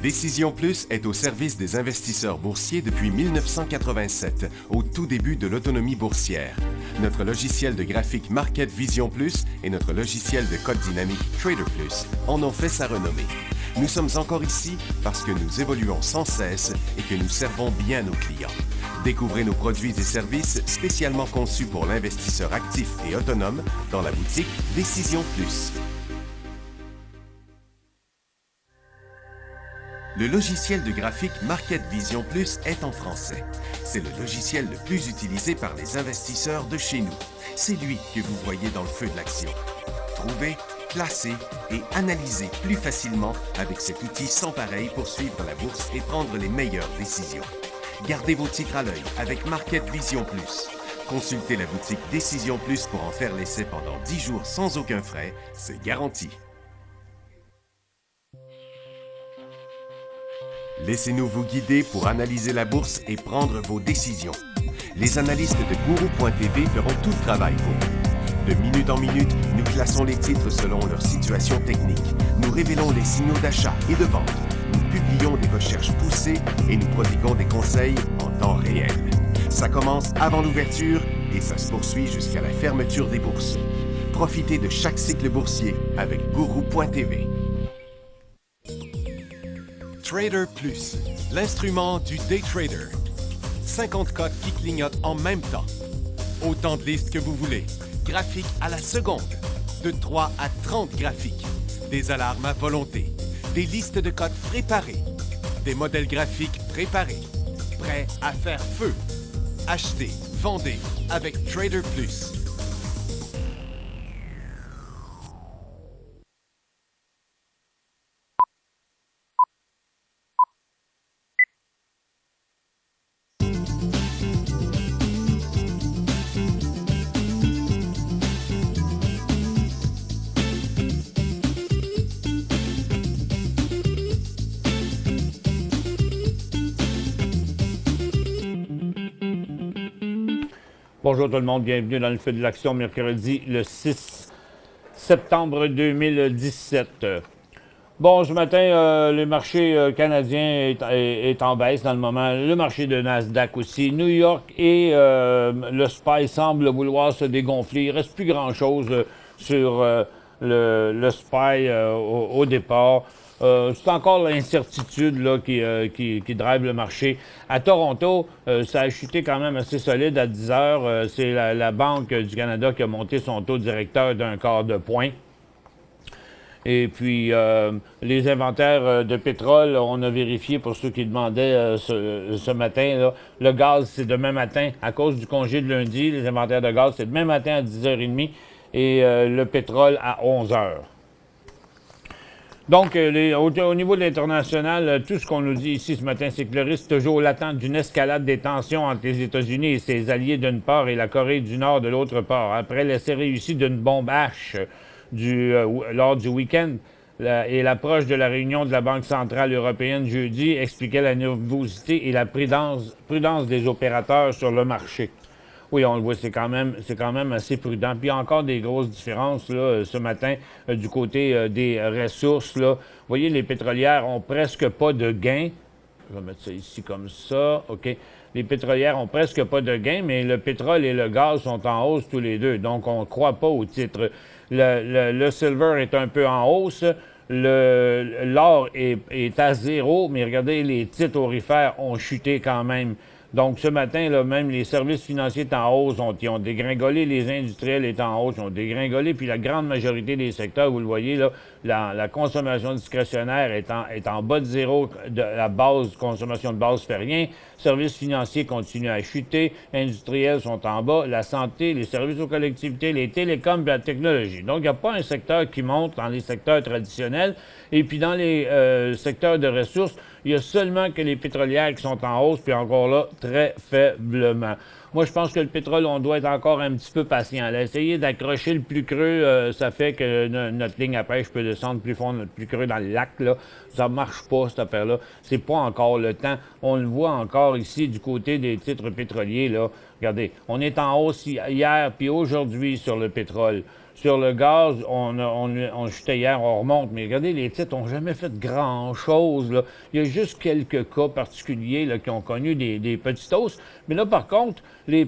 Décision Plus est au service des investisseurs boursiers depuis 1987, au tout début de l'autonomie boursière. Notre logiciel de graphique Market Vision Plus et notre logiciel de code dynamique Trader Plus en ont fait sa renommée. Nous sommes encore ici parce que nous évoluons sans cesse et que nous servons bien nos clients. Découvrez nos produits et services spécialement conçus pour l'investisseur actif et autonome dans la boutique Décision Plus. Le logiciel de graphique Market Vision Plus est en français. C'est le logiciel le plus utilisé par les investisseurs de chez nous. C'est lui que vous voyez dans le feu de l'action. Trouvez, classer et analyser plus facilement avec cet outil sans pareil pour suivre la bourse et prendre les meilleures décisions. Gardez vos titres à l'œil avec Market Vision Plus. Consultez la boutique Décision Plus pour en faire l'essai pendant 10 jours sans aucun frais, c'est garanti. Laissez-nous vous guider pour analyser la bourse et prendre vos décisions. Les analystes de Guru.tv feront tout le travail pour vous. De minute en minute, nous classons les titres selon leur situation technique. Nous révélons les signaux d'achat et de vente. Nous publions des recherches poussées et nous prodiguons des conseils en temps réel. Ça commence avant l'ouverture et ça se poursuit jusqu'à la fermeture des bourses. Profitez de chaque cycle boursier avec Guru.tv. Trader Plus, l'instrument du day trader. 50 cotes qui clignotent en même temps. Autant de listes que vous voulez. Graphiques à la seconde. De 3 à 30 graphiques. Des alarmes à volonté. Des listes de cotes préparées. Des modèles graphiques préparés. Prêts à faire feu. Achetez, vendez avec Trader Plus. Bonjour tout le monde, bienvenue dans le feu de l'action, mercredi le 6 septembre 2017. Bon, ce matin, le marché canadien est en baisse dans le moment. Le marché de Nasdaq aussi. New York et le SPY semblent vouloir se dégonfler. Il ne reste plus grand-chose sur le SPY au départ. C'est encore l'incertitude là, qui drive le marché. À Toronto, ça a chuté quand même assez solide à 10 heures. C'est la Banque du Canada qui a monté son taux directeur d'1/4 de point. Et puis, les inventaires de pétrole, on a vérifié pour ceux qui demandaient ce matin. Là, le gaz, c'est demain matin. À cause du congé de lundi, les inventaires de gaz, c'est demain matin à 10h30 et le pétrole à 11h. Donc, au niveau de l'international, tout ce qu'on nous dit ici ce matin, c'est que le risque toujours latent d'une escalade des tensions entre les États-Unis et ses alliés d'une part et la Corée du Nord de l'autre part. Après l'essai réussi d'une bombe H lors du week-end et l'approche de la réunion de la Banque centrale européenne jeudi expliquait la nervosité et la prudence des opérateurs sur le marché. Oui, on le voit, c'est quand même assez prudent. Puis il y a encore des grosses différences là, ce matin du côté des ressources. Là. Vous voyez, les pétrolières ont presque pas de gains. Je vais mettre ça ici comme ça. OK. Les pétrolières ont presque pas de gains, mais le pétrole et le gaz sont en hausse tous les deux. Donc, on ne croit pas au titre. Le silver est un peu en hausse. L'or est à zéro, mais regardez, les titres aurifères ont chuté quand même. Donc, ce matin, là, même les services financiers sont en hausse, ils ont dégringolé, les industriels sont en hausse, ils ont dégringolé, puis la grande majorité des secteurs, vous le voyez, là, la consommation discrétionnaire est en bas de zéro, la base, consommation de base fait rien, services financiers continuent à chuter, industriels sont en bas, la santé, les services aux collectivités, les télécoms, la technologie. Donc, il n'y a pas un secteur qui monte dans les secteurs traditionnels, et puis dans les secteurs de ressources, il y a seulement que les pétrolières qui sont en hausse, puis encore là, très faiblement. Moi, je pense que le pétrole, on doit être encore un petit peu patient. Là. Essayer d'accrocher le plus creux, ça fait que notre ligne à pêche peut descendre plus fond, plus creux dans le lac. Là. Ça marche pas, cette affaire-là. C'est pas encore le temps. On le voit encore ici du côté des titres pétroliers. Là. Regardez, on est en hausse hier puis aujourd'hui sur le pétrole. Sur le gaz, on jetait hier, on remonte, mais regardez, les titres n'ont jamais fait grand-chose, là. Il y a juste quelques cas particuliers là, qui ont connu des petites hausses. Mais là, par contre, les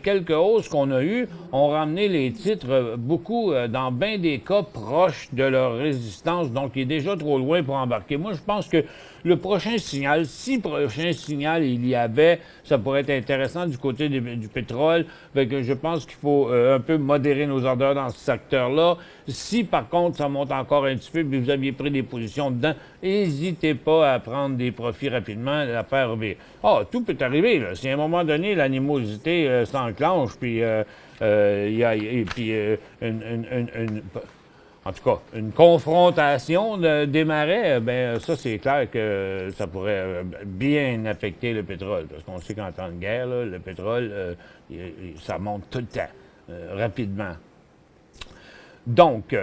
quelques hausses qu'on a eues ont ramené les titres beaucoup, dans bien des cas, proches de leur résistance. Donc, il est déjà trop loin pour embarquer. Moi, je pense que le prochain signal, si prochain signal il y avait, ça pourrait être intéressant du côté du pétrole. Fait que je pense qu'il faut un peu modérer nos ordres dans ce secteur-là. Si, par contre, ça monte encore un petit peu et vous aviez pris des positions dedans, n'hésitez pas à prendre des profits rapidement, à faire revivre. Ah, tout peut arriver, là. Si à un moment donné, l'animosité s'enclenche, puis il y a en tout cas, une confrontation des marais, bien, ça, c'est clair que ça pourrait bien affecter le pétrole. Parce qu'on sait qu'en temps de guerre, là, le pétrole, ça monte tout le temps, rapidement. Donc,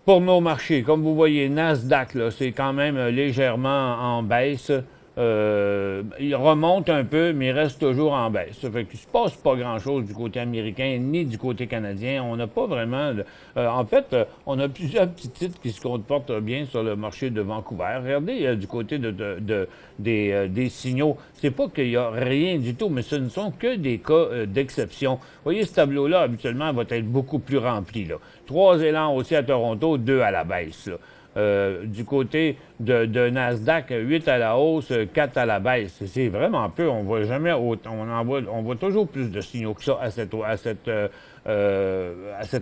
pour nos marchés, comme vous voyez, Nasdaq, là, c'est quand même légèrement en baisse. Il remonte un peu, mais il reste toujours en baisse. Ça fait qu'il ne se passe pas grand-chose du côté américain ni du côté canadien. On n'a pas vraiment... en fait, on a plusieurs petits titres qui se comportent bien sur le marché de Vancouver. Regardez du côté des signaux. C'est pas qu'il n'y a rien du tout, mais ce ne sont que des cas d'exception. Vous voyez, ce tableau-là, habituellement, va être beaucoup plus rempli, là. 3 élans aussi à Toronto, 2 à la baisse, là. Du côté de Nasdaq, 8 à la hausse, 4 à la baisse. C'est vraiment peu. On voit jamais autant. On voit toujours plus de signaux que ça à cette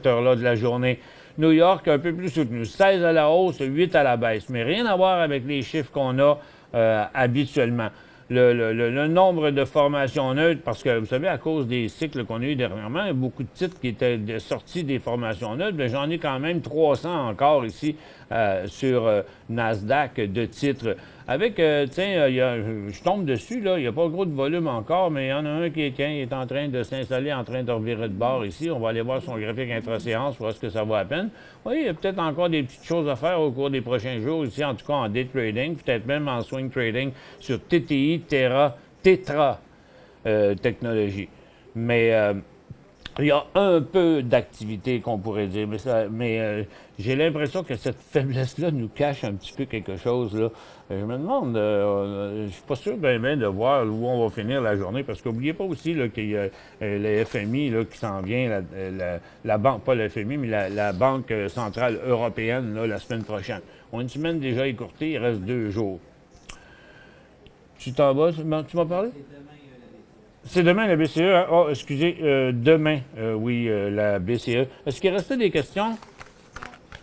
heure-là de la journée. New York, un peu plus soutenu. 16 à la hausse, 8 à la baisse. Mais rien à voir avec les chiffres qu'on a habituellement. Le nombre de formations neutres, parce que, vous savez, à cause des cycles qu'on a eu dernièrement, il y a beaucoup de titres qui étaient sortis des formations neutres, mais j'en ai quand même 300 encore ici sur Nasdaq de titres. Avec, tiens, je tombe dessus, là, il n'y a pas gros de volume encore, mais il y en a un qui est en train de s'installer, en train de revirer de bord ici. On va aller voir son graphique intra-séance, voir ce que ça vaut à peine. Oui, il y a peut-être encore des petites choses à faire au cours des prochains jours, ici, en tout cas en day trading, peut-être même en swing trading sur TTI, Tetra Technologies. Mais il y a un peu d'activité qu'on pourrait dire, mais j'ai l'impression que cette faiblesse-là nous cache un petit peu quelque chose, là. Je me demande, je suis pas sûr bien de voir où on va finir la journée, parce qu'oubliez pas aussi qu'il y a le FMI là, qui s'en vient, la banque, pas le FMI, mais la Banque centrale européenne là, la semaine prochaine. On a une semaine déjà écourtée, il reste 2 jours. Tu t'en vas, tu m'as parlé? C'est demain la BCE. Hein? Oh, excusez, demain, oui, la BCE. Est-ce qu'il restait des questions?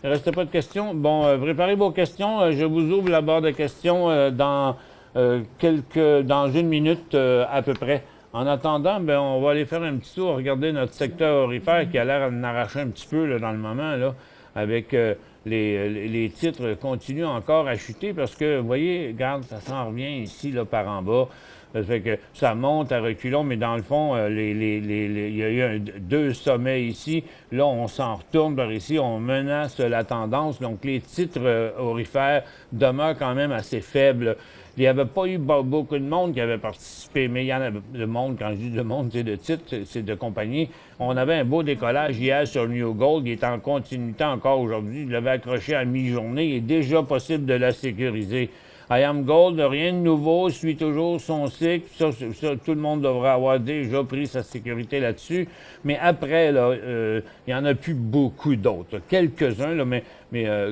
Il ne restait pas de questions? Bon, préparez vos questions. Je vous ouvre la barre de questions dans une minute à peu près. En attendant, ben, on va aller faire un petit tour, regarder notre secteur aurifère qui a l'air d'en arracher un petit peu là, dans le moment, là, avec les titres continuent encore à chuter parce que, vous voyez, regarde, ça s'en revient ici, là, par en bas. Ça fait que ça monte à reculons, mais dans le fond, il y a eu 2 sommets ici. Là, on s'en retourne par ici, on menace la tendance. Donc, les titres aurifères demeurent quand même assez faibles. Il n'y avait pas eu beaucoup de monde qui avait participé, mais il y en avait de monde. Quand je dis de monde, c'est de titres, c'est de compagnie. On avait un beau décollage hier sur New Gold. Il est en continuité encore aujourd'hui. Il l'avait accroché à mi-journée. Il est déjà possible de la sécuriser. IAM Gold, rien de nouveau, suit toujours son cycle. Ça, tout le monde devrait avoir déjà pris sa sécurité là-dessus. Mais après, là, il n'y en a plus beaucoup d'autres. Quelques-uns, là, mais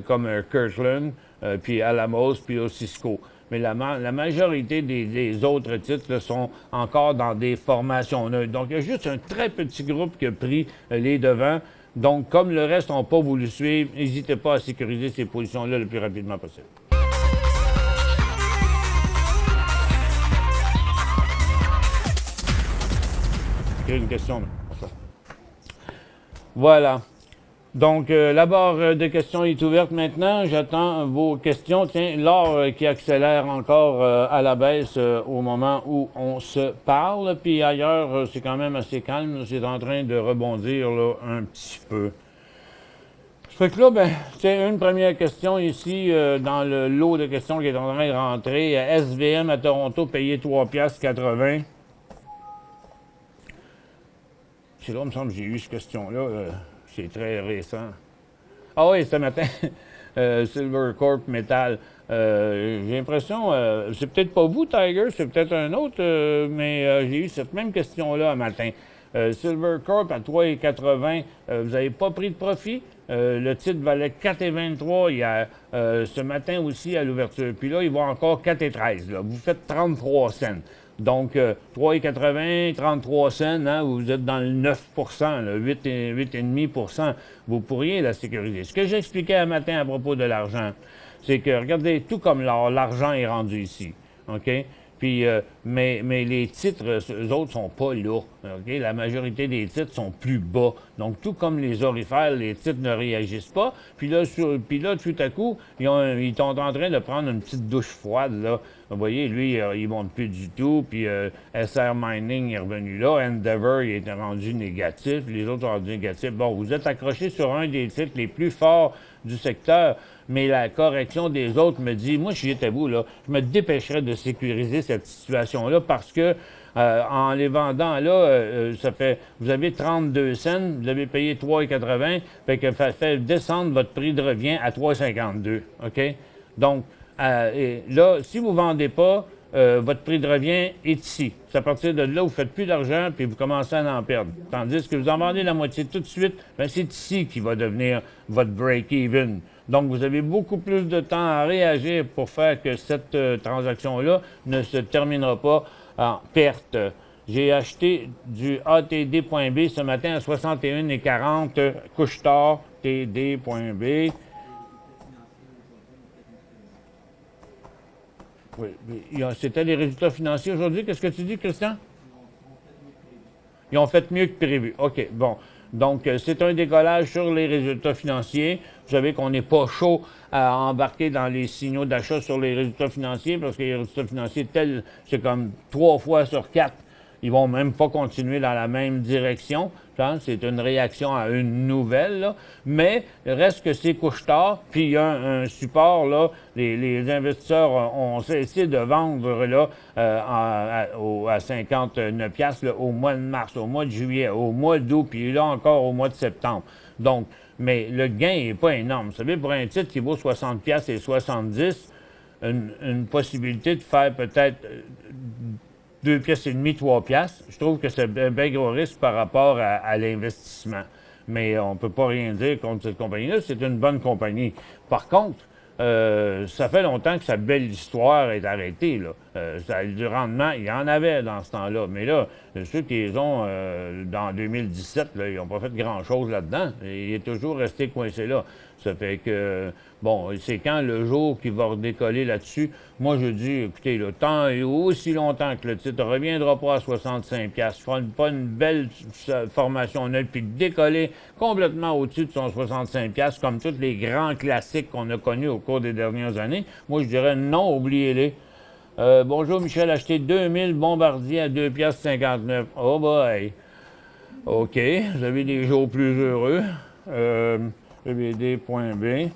comme Kirkland, puis Alamos, puis Cisco. Mais la majorité des autres titres là, sont encore dans des formations neutres. Donc, il y a juste un très petit groupe qui a pris les devants. Donc, comme le reste n'ont pas voulu suivre, n'hésitez pas à sécuriser ces positions-là le plus rapidement possible. Il y a une question. Voilà. Donc, la barre de questions est ouverte maintenant. J'attends vos questions. Tiens, l'or qui accélère encore à la baisse au moment où on se parle. Puis ailleurs, c'est quand même assez calme. C'est en train de rebondir là, un petit peu. Fait que là, ben, c'est une première question ici dans le lot de questions qui est en train de rentrer. SVM à Toronto payé 3,80 $. C'est là, il me semble que j'ai eu cette question-là. C'est très récent. Ah oui, ce matin, Silver Corp Metal. J'ai l'impression, c'est peut-être pas vous, Tiger, c'est peut-être un autre, mais j'ai eu cette même question-là un matin. Silver Corp à 3,80, vous n'avez pas pris de profit? Le titre valait 4,23 hier. Ce matin aussi à l'ouverture. Puis là, il va encore 4,13. Là. Vous faites 33 cents. Donc, 3,80, 33 cents, hein, vous êtes dans le 9 là, 8,5 vous pourriez la sécuriser. Ce que j'expliquais un matin à propos de l'argent, c'est que, regardez, tout comme l'or, l'argent est rendu ici, OK? Puis, mais les titres, eux autres, sont pas là, OK? La majorité des titres sont plus bas. Donc, tout comme les orifères, les titres ne réagissent pas. Puis là, tout à coup, ils sont en train de prendre une petite douche froide, là. Vous voyez, lui, il ne monte plus du tout. Puis SR Mining est revenu là. Endeavor, il est rendu négatif. Les autres sont rendus négatifs. Bon, vous êtes accroché sur un des titres les plus forts du secteur, mais la correction des autres me dit, moi, si j'étais vous, là, je me dépêcherais de sécuriser cette situation-là parce que en les vendant là, vous avez 32 cents, vous avez payé 3,80, fait que ça fait descendre votre prix de revient à 3,52, OK? Donc, et là, si vous ne vendez pas, votre prix de revient est ici. C'est à partir de là, vous ne faites plus d'argent, puis vous commencez à en perdre. Tandis que vous en vendez la moitié tout de suite, bien, c'est ici qui va devenir votre break-even. Donc, vous avez beaucoup plus de temps à réagir pour faire que cette transaction-là ne se terminera pas en perte. J'ai acheté du ATD.B ce matin à 61,40, couche-tard, TD.B. Oui, c'était les résultats financiers aujourd'hui. Qu'est-ce que tu dis, Christian? Ils ont fait mieux que prévu. OK, bon. Donc, c'est un décollage sur les résultats financiers. Vous savez qu'on n'est pas chaud à embarquer dans les signaux d'achat sur les résultats financiers parce que les résultats financiers, c'est comme 3 fois sur 4. Ils vont même pas continuer dans la même direction. C'est une réaction à une nouvelle, là. Mais il reste que c'est couche-tard, puis il y a un support, là. Les investisseurs ont cessé de vendre là, à 59 piastres, là, au mois de mars, au mois de juillet, au mois d'août, puis là encore au mois de septembre. Donc, mais le gain n'est pas énorme. Vous savez, pour un titre qui vaut 60 piastres et 70, une possibilité de faire peut-être 2 piastres et demi, 3 piastres, je trouve que c'est un bien gros risque par rapport à l'investissement. Mais on ne peut pas rien dire contre cette compagnie-là. C'est une bonne compagnie. Par contre, ça fait longtemps que sa belle histoire est arrêtée, là. Du rendement, il y en avait dans ce temps-là. Mais là, ceux qui les ont dans 2017, là, ils n'ont pas fait grand-chose là-dedans. Il est toujours resté coincé là. Ça fait que, bon, c'est quand le jour qu'il va redécoller là-dessus, moi je dis, écoutez, le temps est aussi longtemps que le titre ne reviendra pas à 65$. Il fera pas une belle formation neuve, puis décoller complètement au-dessus de son 65$, comme tous les grands classiques qu'on a connus au cours des dernières années. Moi je dirais non, oubliez-les. Bonjour Michel, acheté 2000 bombardiers à 2,59$. Oh boy! OK, vous avez des jours plus heureux. EBD.B.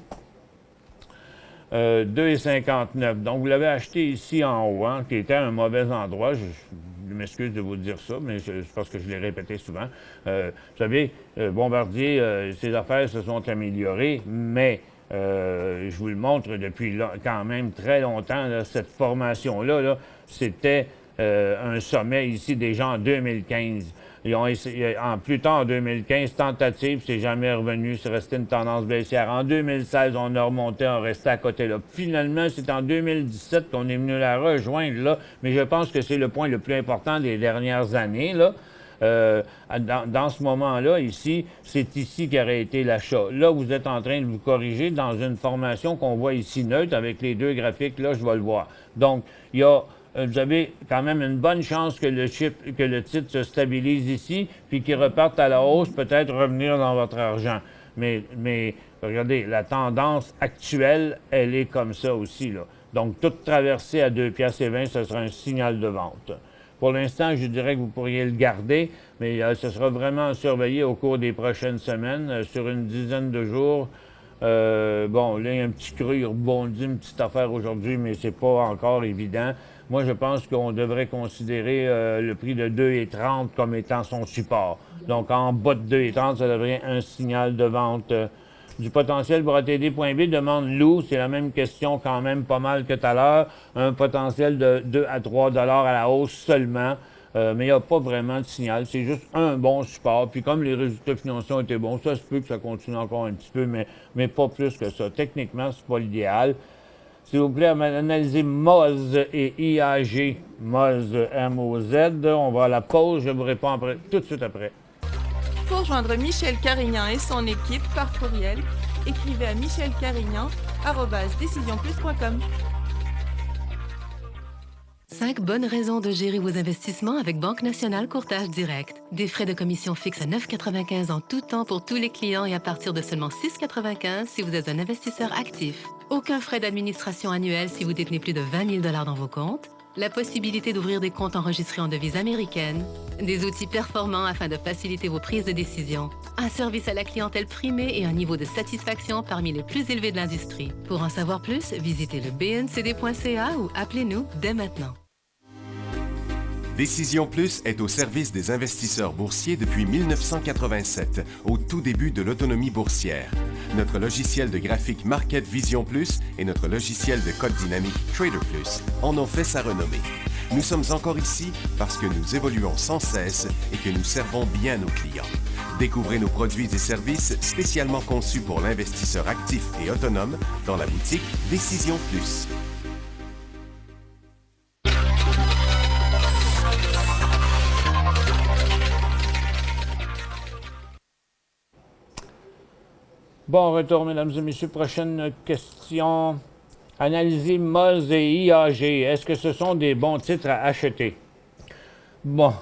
2,59$. Donc, vous l'avez acheté ici en haut, hein, qui était un mauvais endroit. Je m'excuse de vous dire ça, mais c'est parce que je l'ai répété souvent. Vous savez, Bombardier, ses affaires se sont améliorées, mais je vous le montre depuis quand même très longtemps, là, cette formation-là, là, c'était un sommet ici déjà en 2015. Ils ont essayé, plus tard en 2015, tentative, c'est jamais revenu, c'est resté une tendance baissière. En 2016, on a remonté, on restait à côté là. Finalement, c'est en 2017 qu'on est venu la rejoindre là, mais je pense que c'est le point le plus important des dernières années là. Dans ce moment-là, ici, c'est ici qu'aurait été l'achat. Là, vous êtes en train de vous corriger dans une formation qu'on voit ici neutre avec les deux graphiques, là, je vais le voir. Donc, il y a vous avez quand même une bonne chance que le titre se stabilise ici, puis qu'il reparte à la hausse, peut-être revenir dans votre argent. Mais regardez, la tendance actuelle, elle est comme ça aussi, là. Donc, toute traversée à 2,20$, ce sera un signal de vente. Pour l'instant, je dirais que vous pourriez le garder, mais ce sera vraiment surveillé au cours des prochaines semaines, sur une dizaine de jours. Bon, là, il y a un petit creux, il rebondit une petite affaire aujourd'hui, mais c'est pas encore évident. moi, je pense qu'on devrait considérer le prix de 2,30 comme étant son support. Donc, en bas de 2,30, ça devrait un signal de vente. Du potentiel pour ATD.B, demande Lou, c'est la même question quand même pas mal que tout à l'heure. Un potentiel de 2 à 3 $ à la hausse seulement. Mais il n'y a pas vraiment de signal. C'est juste un bon support. Puis comme les résultats financiers ont été bons, ça se peut que ça continue encore un petit peu, mais pas plus que ça. Techniquement, c'est pas l'idéal. S'il vous plaît, analysez MOZ et IAG. MOZ, M-O-Z. On va à la pause. Je vous réponds après, tout de suite après. Pour joindre Michel Carignan et son équipe par courriel, écrivez à michelcarignan@decisionplus.com. 5 bonnes raisons de gérer vos investissements avec Banque Nationale Courtage Direct. Des frais de commission fixes à 9,95 en tout temps pour tous les clients et à partir de seulement 6,95 si vous êtes un investisseur actif. Aucun frais d'administration annuel si vous détenez plus de 20 000 $ dans vos comptes. La possibilité d'ouvrir des comptes enregistrés en devise américaine. Des outils performants afin de faciliter vos prises de décision. Un service à la clientèle primé et un niveau de satisfaction parmi les plus élevés de l'industrie. Pour en savoir plus, visitez le bncd.ca ou appelez-nous dès maintenant. Décision Plus est au service des investisseurs boursiers depuis 1987, au tout début de l'autonomie boursière. Notre logiciel de graphique Market Vision Plus et notre logiciel de code dynamique Trader Plus en ont fait sa renommée. Nous sommes encore ici parce que nous évoluons sans cesse et que nous servons bien nos clients. Découvrez nos produits et services spécialement conçus pour l'investisseur actif et autonome dans la boutique Décision Plus. Bon retour, mesdames et messieurs. Prochaine question. Analysez MOZ et IAG. Est-ce que ce sont des bons titres à acheter? Bon.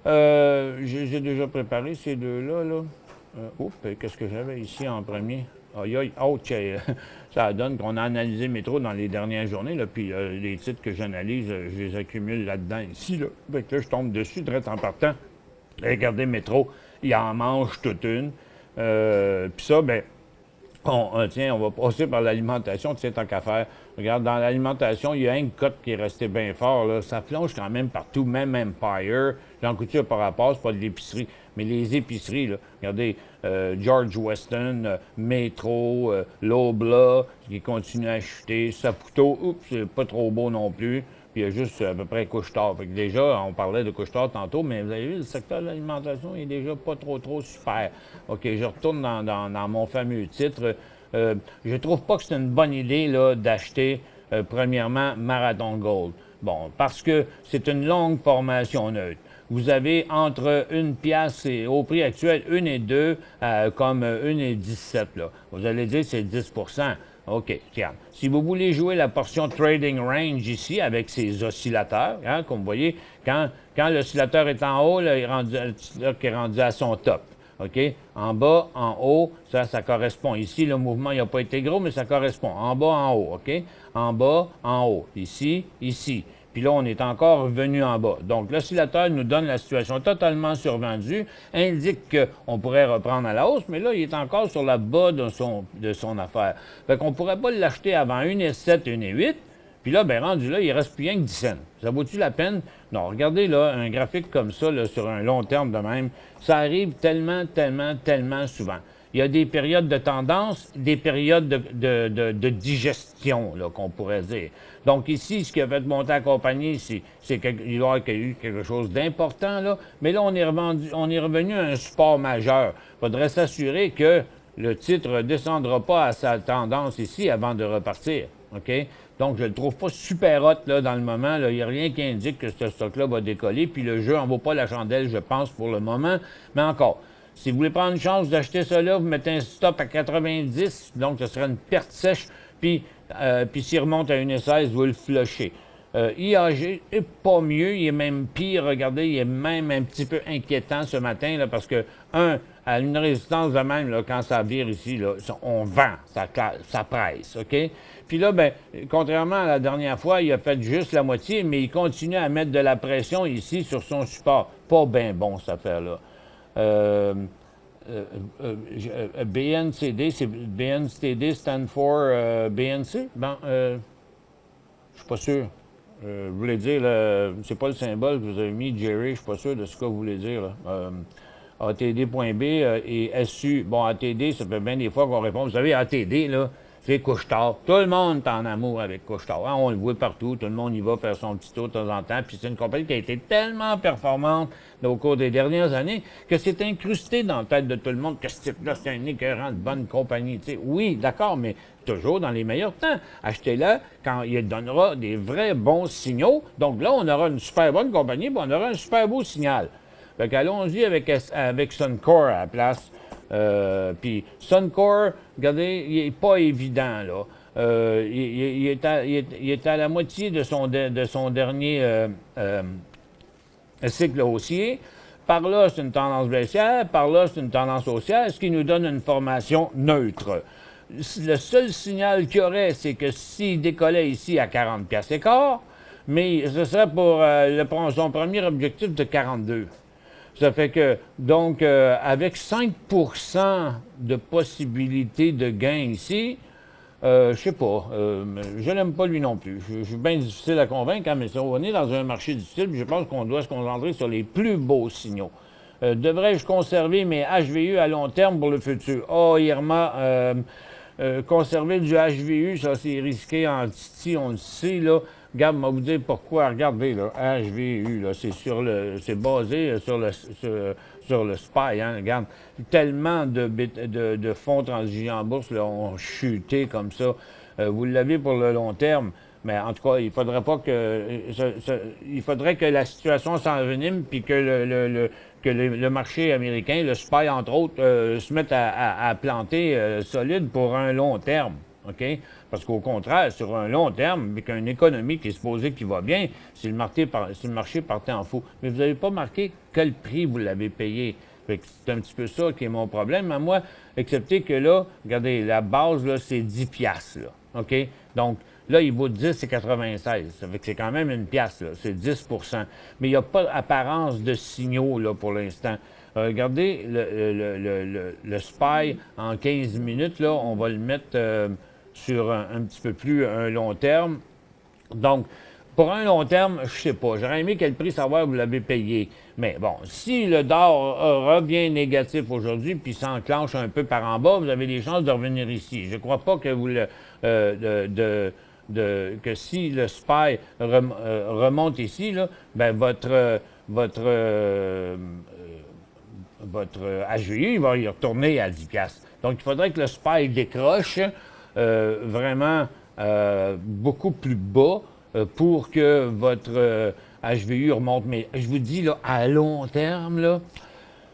J'ai déjà préparé ces deux-là. Là. Qu'est-ce que j'avais ici en premier? Aïe, aïe, ouch, ça donne qu'on a analysé Métro dans les dernières journées. Là, puis les titres que j'analyse, je les accumule là-dedans, ici. Là. Fait que là, je tombe dessus, direct en partant. Regardez Métro, il en mange toute une. Puis ça, ben, tiens, on va passer par l'alimentation, tu sais, tant qu'à faire. Regarde, dans l'alimentation, il y a un cote qui est resté bien fort, là. Ça plonge quand même partout, même Empire. Jean Couture par rapport, c'est pas de l'épicerie. Mais les épiceries, là, regardez, George Weston, Métro, Lobla, qui continue à chuter. Saputo, c'est pas trop beau non plus. Puis il y a juste à peu près Couche-Tard. Fait que déjà, on parlait de Couche-Tard tantôt, mais vous avez vu, le secteur de l'alimentation est déjà pas trop super. OK, je retourne dans mon fameux titre. Je trouve pas que c'est une bonne idée là, d'acheter, premièrement, Marathon Gold. Bon, parce que c'est une longue formation neutre. Vous avez entre 1 piastre et au prix actuel, 1 et 2, comme 1 et 17. Là. Vous allez dire c'est 10 OK, tiens. Si vous voulez jouer la portion Trading Range ici avec ces oscillateurs, hein, comme vous voyez, quand l'oscillateur est en haut, là, il est rendu à son top. OK? En bas, en haut, ça correspond. Ici, le mouvement n'a pas été gros, mais ça correspond. En bas, en haut. OK? En bas, en haut. Ici, ici. Puis là, on est encore revenu en bas. Donc, l'oscillateur nous donne la situation totalement survendue, indique qu'on pourrait reprendre à la hausse, mais là, il est encore sur la bas de son affaire. Fait qu'on ne pourrait pas l'acheter avant 1,7, 1,8. Puis là, ben rendu là, il ne reste plus rien que 10 cents. Ça vaut-tu la peine? Non, regardez là, un graphique comme ça, là, sur un long terme de même, ça arrive tellement souvent. Il y a des périodes de tendance, des périodes de digestion, là, qu'on pourrait dire. Donc ici, ce qui a fait monter la compagnie, c'est qu'il y a eu quelque chose d'important, là. Mais là, on est revenu à un support majeur. Il faudrait s'assurer que le titre ne descendra pas à sa tendance ici avant de repartir. OK? Donc, je ne le trouve pas super hot là, dans le moment. Il n'y a rien qui indique que ce stock-là va décoller. Puis le jeu n'en vaut pas la chandelle, je pense, pour le moment. Mais encore, si vous voulez prendre une chance d'acheter ça là, vous mettez un stop à 90, donc ce serait une perte sèche. Puis s'il remonte à 1,16, vous le flushez. IAG n'est pas mieux, il est même pire. Regardez, il est même un petit peu inquiétant ce matin, là, parce que, à une résistance de même, là, quand ça vire ici, là, on vend, ça presse, OK? Puis là, ben, contrairement à la dernière fois, il a fait juste la moitié, mais il continue à mettre de la pression ici sur son support. Pas bien bon, cette affaire-là. BNCD, c'est BNCD stand for BNC? Ben, je suis pas sûr. Je voulais dire, c'est pas le symbole que vous avez mis, Jerry, je suis pas sûr de ce que vous voulez dire. Là. ATD.B et SU. Bon, ATD, ça fait bien des fois qu'on répond. Vous savez, ATD, là, c'est Couche-Tard. Tout le monde est en amour avec Couche-Tard. Hein? On le voit partout. Tout le monde y va faire son petit tour de temps en temps. Puis c'est une compagnie qui a été tellement performante au cours des dernières années que c'est incrusté dans la tête de tout le monde que ce type-là, c'est un écœurant de bonne compagnie. T'sais. Oui, d'accord, mais toujours dans les meilleurs temps. Achetez-la quand il donnera des vrais bons signaux. Donc là, on aura une super bonne compagnie, puis on aura un super beau signal. Fait qu'allons-y avec Suncor à la place. Puis Suncor, regardez, il n'est pas évident, là. Il est à la moitié de son dernier cycle haussier. Par là, c'est une tendance baissière. Par là, c'est une tendance haussière, ce qui nous donne une formation neutre. Le seul signal qu'il y aurait, c'est que s'il décollait ici à 40 piastres et quart, mais ce serait pour son premier objectif de 42. Ça fait que, donc, avec 5 de possibilité de gain ici, je sais pas, je l'aime pas lui non plus. Je suis bien difficile à convaincre, hein, mais on est dans un marché difficile, puis je pense qu'on doit se concentrer sur les plus beaux signaux. Devrais-je conserver mes HVU à long terme pour le futur? Oh, Irma, conserver du HVU, ça c'est risqué en Titi, on le sait, là. Regarde, on va vous dire pourquoi. Regardez, là, HVU, là, c'est basé sur le SPY, hein, regarde. Tellement de fonds transigés en bourse, là, ont chuté comme ça. Vous l'avez pour le long terme, mais en tout cas, il faudrait pas que... il faudrait que la situation s'envenime, puis que le marché américain, le SPY, entre autres, se mette à planter solide pour un long terme. OK? Parce qu'au contraire, sur un long terme, avec une économie qui est supposée qui va bien, si le marché partait en fou. Mais vous n'avez pas marqué quel prix vous l'avez payé. C'est un petit peu ça qui est mon problème à moi, excepté que là, regardez, la base, là, c'est 10 piastres, là. OK? Donc, là, il vaut 10 et 96. Ça fait que c'est quand même une pièce, là. C'est 10 Mais il n'y a pas d'apparence de signaux, là, pour l'instant. Regardez, le SPY en 15 minutes, là, on va le mettre sur un petit peu plus un long terme. Donc, pour un long terme, je sais pas. J'aurais aimé quel prix savoir vous l'avez payé. Mais bon, si le DOR revient négatif aujourd'hui puis s'enclenche un peu par en bas, vous avez des chances de revenir ici. Je ne crois pas que vous que si le SPY remonte ici, là, ben votre HVU, il va y retourner à 10 piastres. Donc, il faudrait que le SPY décroche vraiment beaucoup plus bas pour que votre HVU remonte. Mais je vous dis, là, à long terme, là,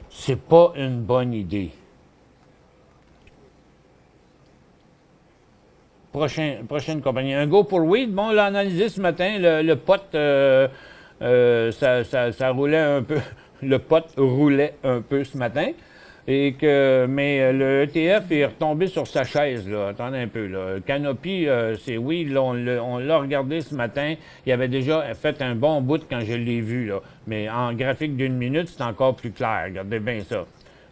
c'est pas une bonne idée. Prochaine compagnie. Un go pour weed. Bon, on l'a analysé ce matin. Le pot, ça roulait un peu. Le pot roulait un peu ce matin. Mais le ETF est retombé sur sa chaise, là. Attendez un peu, là. Canopy, c'est oui, là, on l'a regardé ce matin. Il avait déjà fait un bon bout quand je l'ai vu, là. Mais en graphique d'une minute, c'est encore plus clair. Regardez bien ça.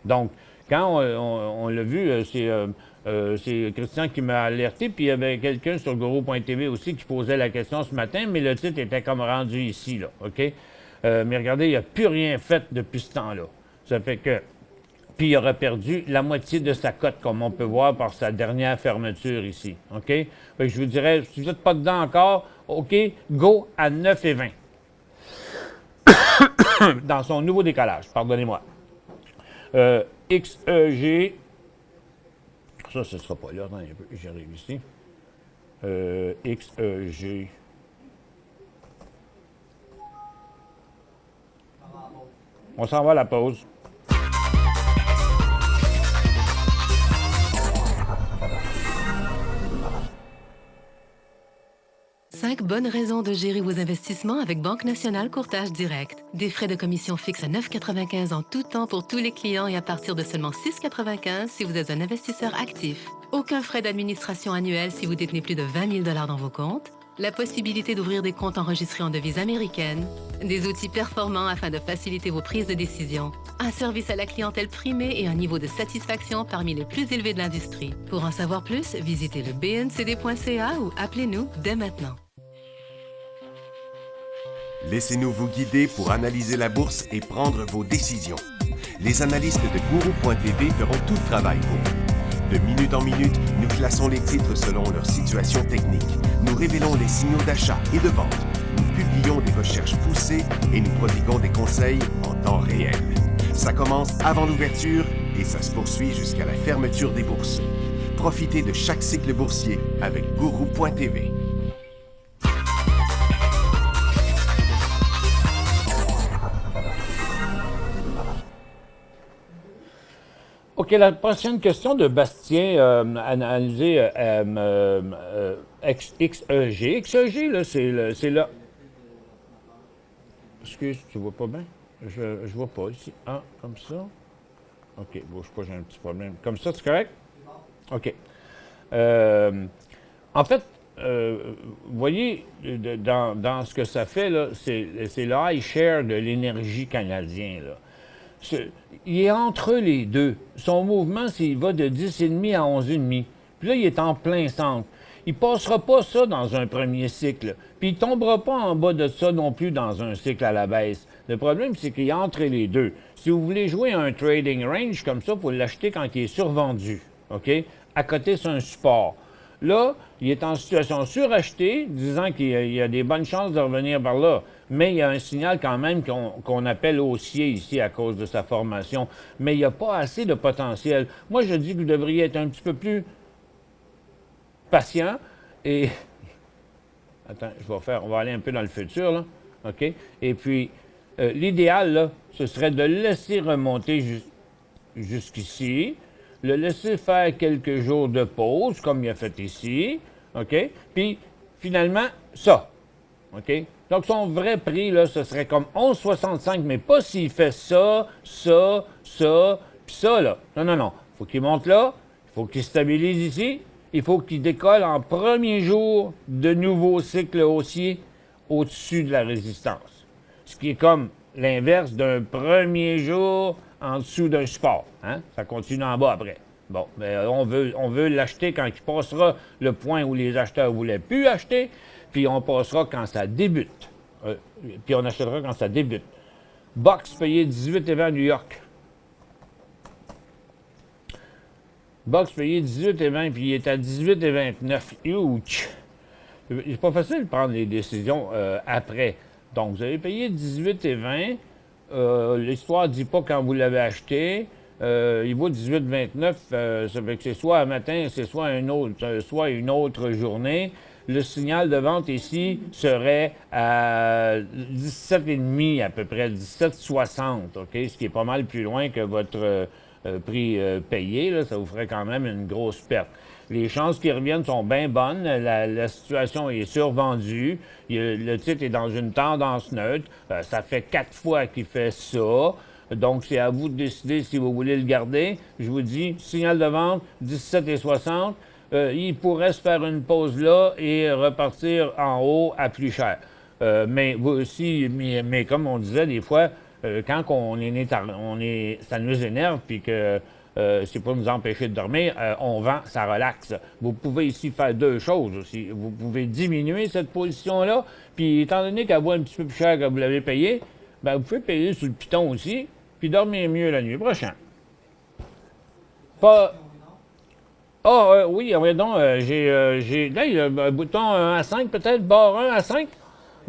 Donc, quand on l'a vu, c'est Christian qui m'a alerté, puis il y avait quelqu'un sur Guru.tv aussi qui posait la question ce matin, mais le titre était comme rendu ici, là, OK? Mais regardez, il n'a plus rien fait depuis ce temps-là. Ça fait que... Puis il aurait perdu la moitié de sa cote, comme on peut voir par sa dernière fermeture ici, OK? Fait que je vous dirais, si vous n'êtes pas dedans encore, OK, go à 9,20. Dans son nouveau décollage, pardonnez-moi. XEG... Ça, ce ne sera pas là. Attends un peu, j'arrive ici. XEG. On s'en va à la pause. Cinq bonnes raisons de gérer vos investissements avec Banque Nationale Courtage Direct. Des frais de commission fixes à 9,95 en tout temps pour tous les clients et à partir de seulement 6,95 si vous êtes un investisseur actif. Aucun frais d'administration annuel si vous détenez plus de 20 000 $ dans vos comptes. La possibilité d'ouvrir des comptes enregistrés en devise américaine. Des outils performants afin de faciliter vos prises de décision. Un service à la clientèle primé et un niveau de satisfaction parmi les plus élevés de l'industrie. Pour en savoir plus, visitez le bncd.ca ou appelez-nous dès maintenant. Laissez-nous vous guider pour analyser la bourse et prendre vos décisions. Les analystes de Guru.tv feront tout le travail pour vous. De minute en minute, nous classons les titres selon leur situation technique. Nous révélons les signaux d'achat et de vente. Nous publions des recherches poussées et nous prodiguons des conseils en temps réel. Ça commence avant l'ouverture et ça se poursuit jusqu'à la fermeture des bourses. Profitez de chaque cycle boursier avec Guru.tv. OK, la prochaine question de Bastien, analyser XEG. XEG, là, c'est là. Excuse, tu vois pas bien? Je vois pas ici. Ah, comme ça. OK, bouge pas, j'ai un petit problème. Comme ça, c'est correct? OK. En fait, vous voyez, dans ce que ça fait, là, c'est le high share de l'énergie canadien, là. Il est entre les deux. Son mouvement, s'il va de 10,5 à 11,5. Puis là, il est en plein centre. Il ne passera pas ça dans un premier cycle. Puis il ne tombera pas en bas de ça non plus dans un cycle à la baisse. Le problème, c'est qu'il est entre les deux. Si vous voulez jouer un trading range comme ça, il faut l'acheter quand il est survendu. OK? À côté, c'est un support. Là, il est en situation surachetée, disant qu'il y a des bonnes chances de revenir par là. Mais il y a un signal quand même qu'on appelle haussier ici à cause de sa formation. Mais il n'y a pas assez de potentiel. Moi, je dis que vous devriez être un petit peu plus patient et... Attends, on va aller un peu dans le futur, là. OK? Et puis, l'idéal, là, ce serait de le laisser remonter jusqu'ici, le laisser faire quelques jours de pause, comme il a fait ici, OK? Puis, finalement, ça, OK? Donc, son vrai prix, là, ce serait comme 11,65, mais pas s'il fait ça, ça, ça, puis ça, là. Non, non, non. Il faut qu'il monte là, il faut qu'il stabilise ici, il faut qu'il décolle en premier jour de nouveau cycle haussier au-dessus de la résistance. Ce qui est comme l'inverse d'un premier jour en dessous d'un support. Hein? Ça continue en bas après. Bon, ben, on veut l'acheter quand il passera le point où les acheteurs ne voulaient plus acheter, puis on passera quand ça débute. Puis on achètera quand ça débute. Box payé 18,20 à New York. Box payé 18,20, puis il est à 18,29. Ouch! C'est pas facile de prendre les décisions après. Donc, vous avez payé 18,20. L'histoire ne dit pas quand vous l'avez acheté. Il vaut 18,29. Ça fait que c'est soit un matin, c'est soit une autre journée. Le signal de vente ici serait à 17,5 à peu près, 17,60, OK? Ce qui est pas mal plus loin que votre prix payé. Là, ça vous ferait quand même une grosse perte. Les chances qu'ils reviennent sont bien bonnes. La situation est survendue. Le titre est dans une tendance neutre. Ça fait 4 fois qu'il fait ça. Donc, c'est à vous de décider si vous voulez le garder. Je vous dis, signal de vente, 17,60. Il pourrait se faire une pause là et repartir en haut à plus cher. Mais vous aussi, mais comme on disait des fois, quand ça nous énerve puis que c'est pour nous empêcher de dormir, on vend, ça relaxe. Vous pouvez ici faire deux choses aussi. Vous pouvez diminuer cette position-là, puis étant donné qu'elle vaut un petit peu plus cher que vous l'avez payé, ben vous pouvez payer sur le piton aussi, puis dormir mieux la nuit prochaine. Pas... oui, donc, là, il y a un bouton 1 à 5, peut-être, barre 1 à 5.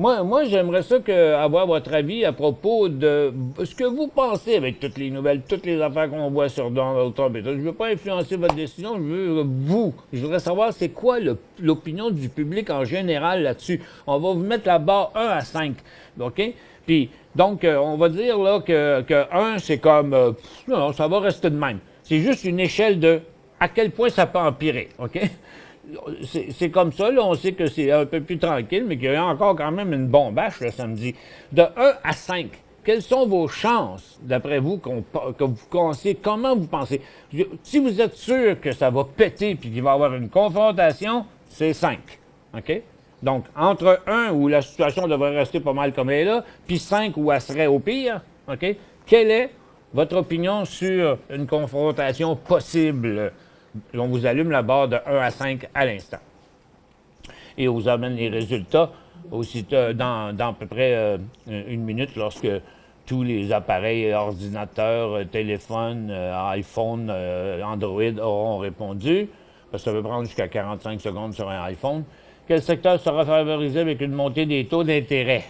Moi j'aimerais ça avoir votre avis à propos de ce que vous pensez avec toutes les nouvelles, toutes les affaires qu'on voit sur Donald Trump. Je ne veux pas influencer votre décision, je veux vous. Je voudrais savoir c'est quoi l'opinion du public en général là-dessus. On va vous mettre la barre 1 à 5, OK? Puis, donc, on va dire là que 1, c'est comme, non, ça va rester de même. C'est juste une échelle de à quel point ça peut empirer, OK? C'est comme ça, là, on sait que c'est un peu plus tranquille, mais qu'il y a encore quand même une bombache le samedi. De 1 à 5, quelles sont vos chances, d'après vous, que vous pensiez, comment vous pensez? Si vous êtes sûr que ça va péter puis qu'il va y avoir une confrontation, c'est 5, OK? Donc, entre 1, où la situation devrait rester pas mal comme elle est là, puis 5, où elle serait au pire, OK? Quelle est votre opinion sur une confrontation possible? On vous allume la barre de 1 à 5 à l'instant. Et on vous amène les résultats dans à peu près une minute, lorsque tous les appareils, ordinateurs, téléphones, iPhone, Android auront répondu, parce que ça peut prendre jusqu'à 45 secondes sur un iPhone. Quel secteur sera favorisé avec une montée des taux d'intérêt?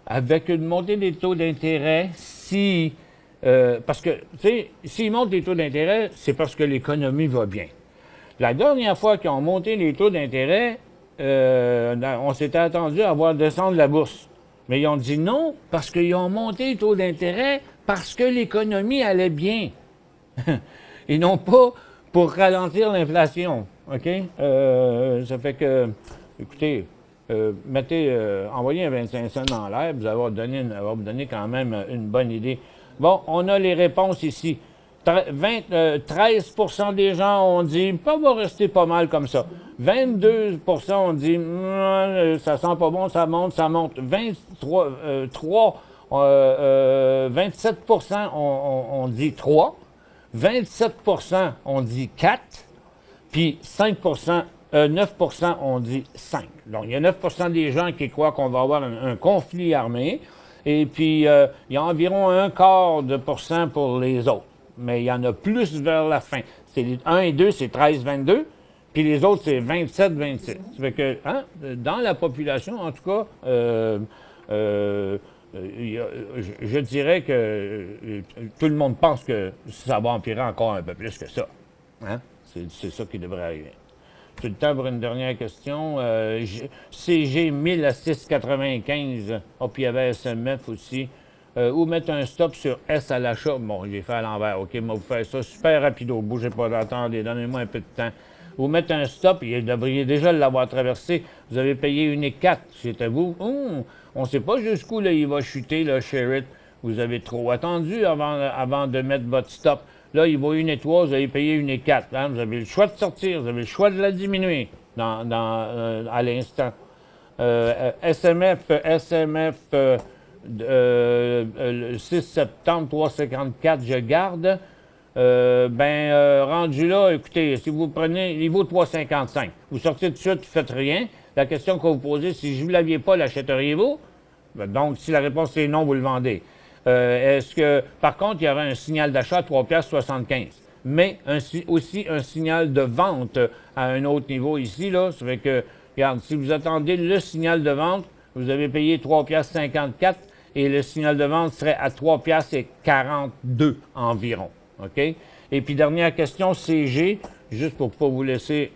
Avec une montée des taux d'intérêt, parce que, tu sais, s'ils montent les taux d'intérêt, c'est parce que l'économie va bien. La dernière fois qu'ils ont monté les taux d'intérêt, on s'était attendu à voir descendre la bourse. Mais ils ont dit non, parce qu'ils ont monté les taux d'intérêt parce que l'économie allait bien. Et non pas pour ralentir l'inflation. OK? Ça fait que, écoutez, envoyez un 25 cents dans l'air, ça va vous donner quand même une bonne idée. Bon, on a les réponses ici. 13 des gens ont dit, ça va rester pas mal comme ça. 22 ont dit, ça sent pas bon, ça monte, ça monte. 27 ont dit 3. 27 ont dit 4. Puis 9 ont dit 5. Donc, il y a 9 des gens qui croient qu'on va avoir un conflit armé. Et puis, il y a environ un quart de % pour les autres. Mais il y en a plus vers la fin. C'est les 1 et 2, c'est 13-22, puis les autres, c'est 27-26. Ça fait que, dans la population, en tout cas, je dirais que tout le monde pense que ça va empirer encore un peu plus que ça. Hein? C'est ça qui devrait arriver. Tout le temps pour une dernière question. CG 1000 à 6,95. Oh, puis il y avait SMF aussi. Ou mettre un stop sur S à l'achat. Bon, j'ai fait à l'envers. OK, moi, vous faites ça super rapido. Bougez pas d'attendre. Donnez-moi un peu de temps. Ou mettre un stop. Vous devriez déjà l'avoir traversé. Vous avez payé 1,4. C'était vous. On ne sait pas jusqu'où là, il va chuter, là, Sherritt. Vous avez trop attendu avant de mettre votre stop. Là, il vaut 1,3, vous avez payé 1,4. Hein? Vous avez le choix de sortir, vous avez le choix de la diminuer à l'instant. SMF, le 6 septembre, 3,54, je garde. Rendu là, écoutez, si vous prenez, il vaut 3,55. Vous sortez tout de suite, vous ne faites rien. La question qu'on vous posez, si je ne vous l'aviez pas, l'achèteriez-vous? Donc, si la réponse est non, vous le vendez. Est-ce que, par contre, il y avait un signal d'achat à 3,75 $, mais aussi un signal de vente à un autre niveau ici, là. Ça fait que, regarde, si vous attendez le signal de vente, vous avez payé 3,54 $ et le signal de vente serait à 3,42 $ environ. OK? Et puis, dernière question, CG, juste pour ne pas vous laisser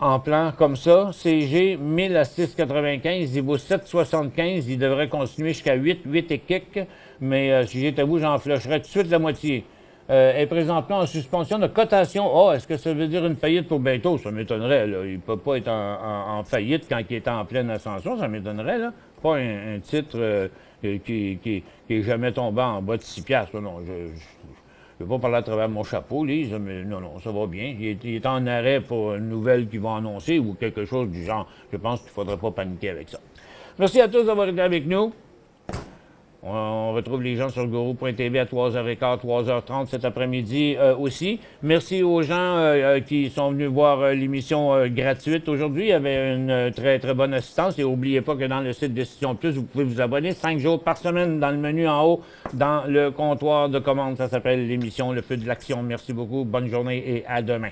en plan comme ça. CG, 1000 à 6,95, il vaut 7,75, il devrait continuer jusqu'à 8 et quelques, mais si j'étais vous, j'en flusherais tout de suite la moitié. Est présentement en suspension de cotation. Oh, est-ce que ça veut dire une faillite pour bientôt? Ça m'étonnerait, là. Il ne peut pas être en faillite quand il est en pleine ascension, ça m'étonnerait, là. Pas un titre qui est jamais tombé en bas de 6 piastres. Non, je ne vais pas parler à travers mon chapeau, Lise, mais non, ça va bien. Il est en arrêt pour une nouvelle qu'ils vont annoncer ou quelque chose du genre. Je pense qu'il ne faudrait pas paniquer avec ça. Merci à tous d'avoir été avec nous. On retrouve les gens sur Guru.tv à 3h15, 3h30 cet après-midi aussi. Merci aux gens qui sont venus voir l'émission gratuite aujourd'hui. Il y avait une très, très bonne assistance. Et n'oubliez pas que dans le site Décision Plus, vous pouvez vous abonner 5 jours par semaine dans le menu en haut, dans le comptoir de commande. Ça s'appelle l'émission Le Feu de l'Action. Merci beaucoup. Bonne journée et à demain.